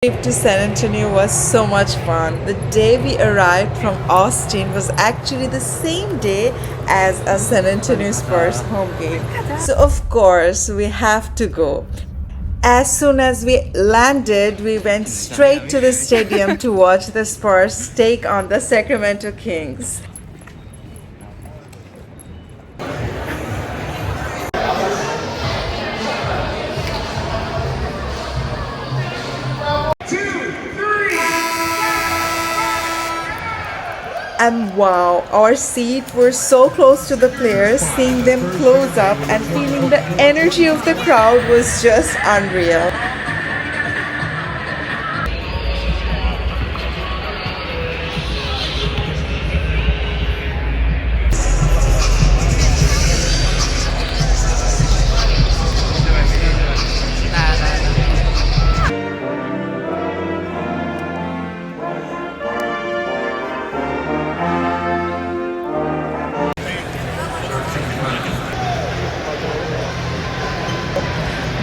Trip to San Antonio was so much fun. The day we arrived from Austin was actually the same day as a San Antonio Spurs home game. So of course we have to go. As soon as we landed, we went straight to the stadium to watch the Spurs take on the Sacramento Kings. And wow, our seats were so close to the players, seeing them close up and feeling the energy of the crowd was just unreal.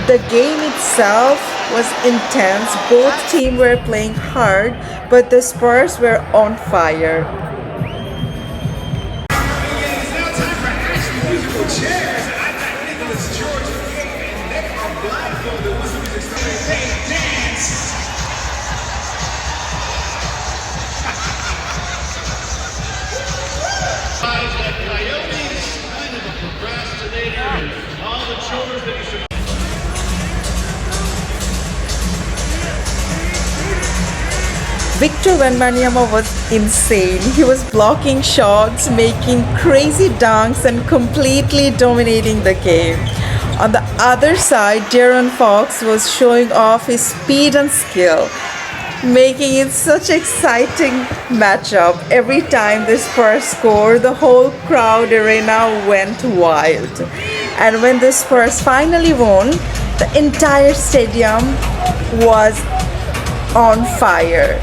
The game itself was intense. Both teams were playing hard, but the Spurs were on fire. Victor Wembanyama was insane. He was blocking shots, making crazy dunks, and completely dominating the game. On the other side, De'Aaron Fox was showing off his speed and skill, making it such an exciting matchup. Every time the Spurs scored, the whole crowd arena went wild. And when the Spurs finally won, the entire stadium was on fire.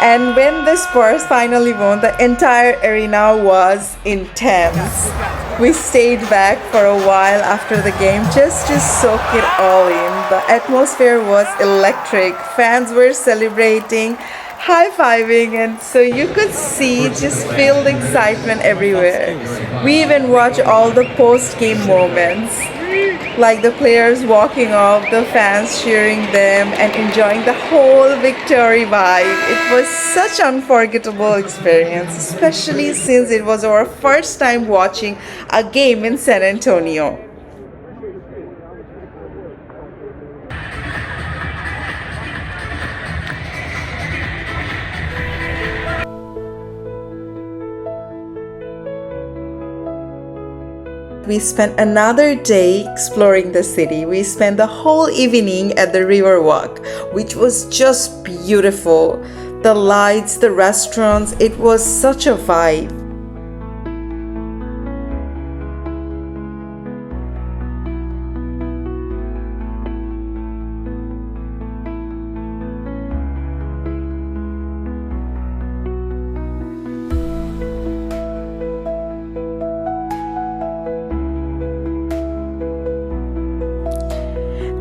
And when the Spurs finally won, the entire arena was intense. We stayed back for a while after the game just to soak it all in. The atmosphere was electric. Fans were celebrating, high-fiving, and so you could see, just feel the excitement everywhere. We even watched all the post-game moments, like the players walking off, the fans cheering them, and enjoying the whole victory vibe. It was such an unforgettable experience, especially since it was our first time watching a game in San Antonio. We spent another day exploring the city. We spent the whole evening at the river walk, which was just beautiful. The lights, the restaurants, it was such a vibe.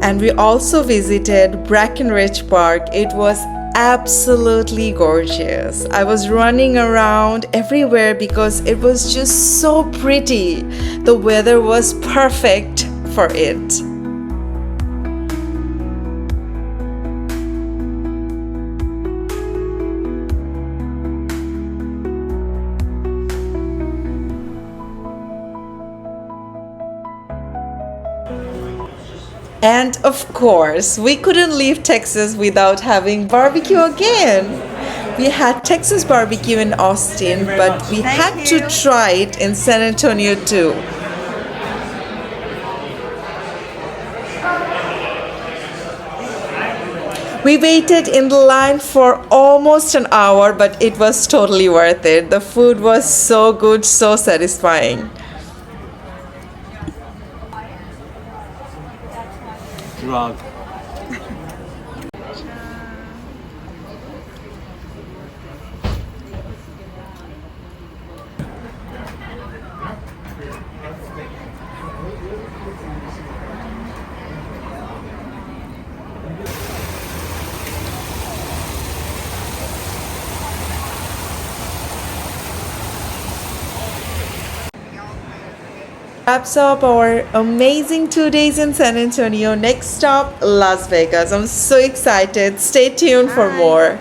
And we also visited Breckenridge Park. It was absolutely gorgeous. I was running around everywhere because it was just so pretty. The weather was perfect for it. And of course, we couldn't leave Texas without having barbecue again. We had Texas barbecue in Austin, but we had to try it in San Antonio too. We waited in the line for almost an hour, but it was totally worth it. The food was so good, so satisfying. Drug. Wraps up our amazing 2 days in San Antonio. Next stop, Las Vegas. I'm so excited. Stay tuned for more.